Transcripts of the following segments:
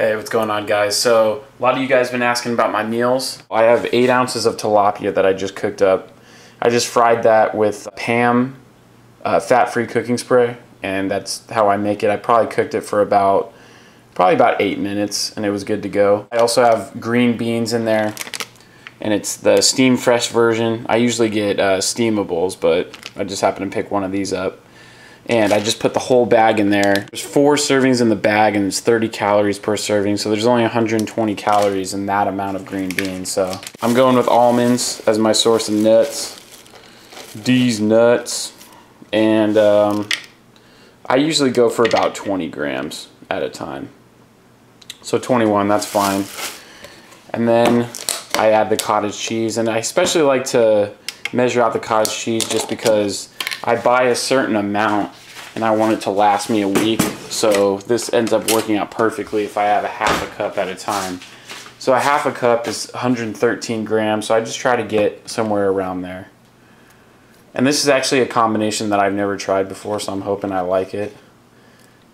Hey, what's going on, guys? So a lot of you guys have been asking about my meals. I have 8 ounces of tilapia that I just cooked up. I just fried that with Pam fat-free cooking spray, and that's how I make it. I probably cooked it for about 8 minutes, and it was good to go. I also have green beans in there, and it's the steam fresh version. I usually get steamables, but I just happened to pick one of these up. And I just put the whole bag in there. There's 4 servings in the bag, and it's 30 calories per serving, so there's only 120 calories in that amount of green beans. So I'm going with almonds as my source of nuts. These nuts. And I usually go for about 20 grams at a time. So 21, that's fine. And then I add the cottage cheese, and I especially like to measure out the cottage cheese just because I buy a certain amount and I want it to last me a week, so this ends up working out perfectly if I have a half a cup at a time. So a half a cup is 113 grams, so I just try to get somewhere around there. And this is actually a combination that I've never tried before, so I'm hoping I like it.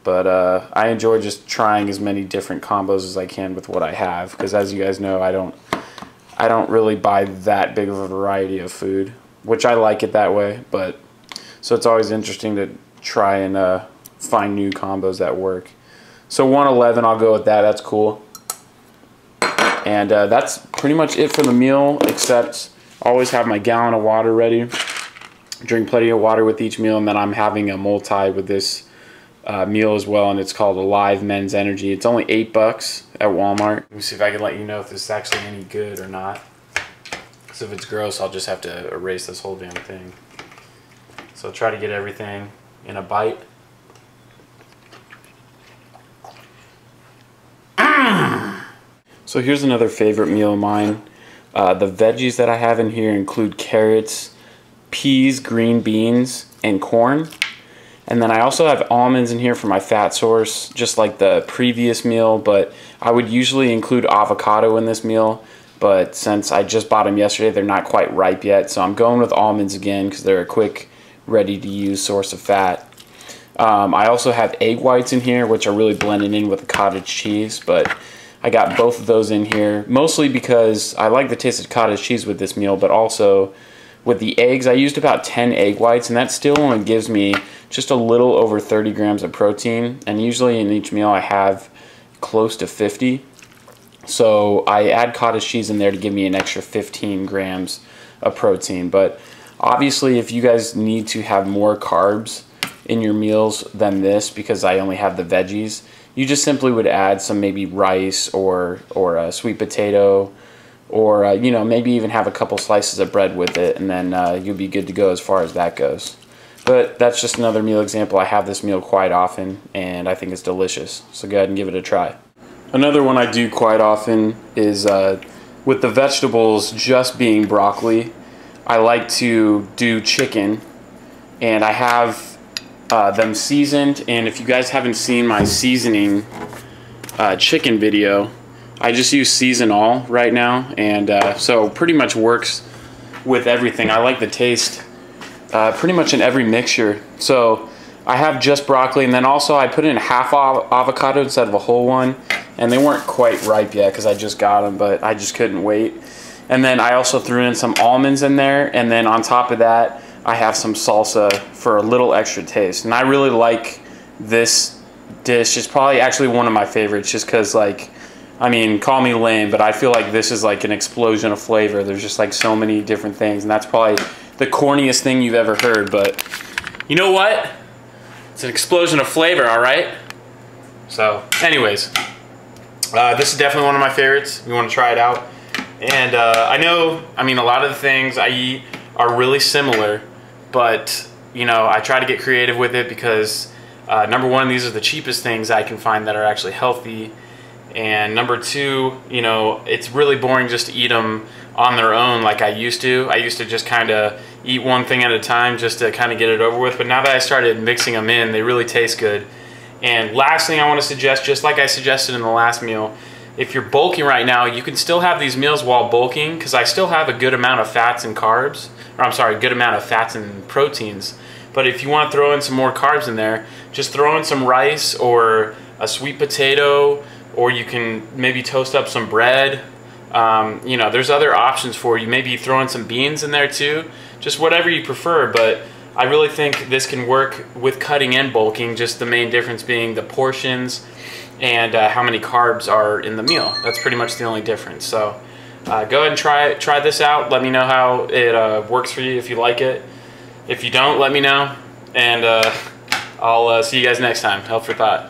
But I enjoy just trying as many different combos as I can with what I have, because as you guys know, I don't really buy that big of a variety of food, which I like it that way, but so it's always interesting to try and find new combos that work. So 111, I'll go with that. That's cool. And that's pretty much it for the meal, except always have my gallon of water ready. Drink plenty of water with each meal, and then I'm having a multi with this meal as well, and it's called Alive Men's Energy. It's only $8 at Walmart. Let me see if I can let you know if this is actually any good or not. Because if it's gross, I'll just have to erase this whole damn thing. So try to get everything in a bite. So here's another favorite meal of mine. The veggies that I have in here include carrots, peas, green beans, and corn. And then I also have almonds in here for my fat source, just like the previous meal, but I would usually include avocado in this meal. But since I just bought them yesterday, they're not quite ripe yet, so I'm going with almonds again because they're a quick, ready-to-use source of fat. I also have egg whites in here, which are really blended in with the cottage cheese, but I got both of those in here, mostly because I like the taste of cottage cheese with this meal, but also with the eggs, I used about 10 egg whites, and that still only gives me just a little over 30 grams of protein, and usually in each meal I have close to 50. So I add cottage cheese in there to give me an extra 15 grams of protein. But obviously, if you guys need to have more carbs in your meals than this, because I only have the veggies, you just simply would add some maybe rice or a sweet potato, or you know, maybe even have a couple slices of bread with it, and then you'll be good to go as far as that goes. But that's just another meal example. I have this meal quite often, and I think it's delicious. So go ahead and give it a try. Another one I do quite often is with the vegetables just being broccoli, I like to do chicken, and I have them seasoned. And if you guys haven't seen my seasoning chicken video, I just use Season All right now, and so pretty much works with everything. I like the taste pretty much in every mixture. So I have just broccoli, and then also I put in half avocado instead of a whole one, and they weren't quite ripe yet because I just got them, but I just couldn't wait. And then I also threw in some almonds in there, and then on top of that I have some salsa for a little extra taste. And I really like this dish. It's probably actually one of my favorites, just because, like, I mean, call me lame, but I feel like this is like an explosion of flavor. There's just like so many different things, and that's probably the corniest thing you've ever heard, but you know what? It's an explosion of flavor, all right? So anyways, this is definitely one of my favorites. You want to try it out. And I mean, a lot of the things I eat are really similar, but you know, I try to get creative with it because number one, these are the cheapest things I can find that are actually healthy. And number two, you know, it's really boring just to eat them on their own like I used to. I used to just kind of eat one thing at a time just to kind of get it over with. But now that I started mixing them in, they really taste good. And last thing I want to suggest, just like I suggested in the last meal, if you're bulking right now, you can still have these meals while bulking, because I still have a good amount of fats and carbs, or I'm sorry, a good amount of fats and proteins. But if you want to throw in some more carbs in there, just throw in some rice or a sweet potato or you can maybe toast up some bread. You know, there's other options for you. Maybe throw in some beans in there too, just whatever you prefer. But I really think this can work with cutting and bulking, just the main difference being the portions and how many carbs are in the meal. That's pretty much the only difference. So go ahead and try this out. Let me know how it works for you, if you like it. If you don't, let me know, and I'll see you guys next time. Health for Thought.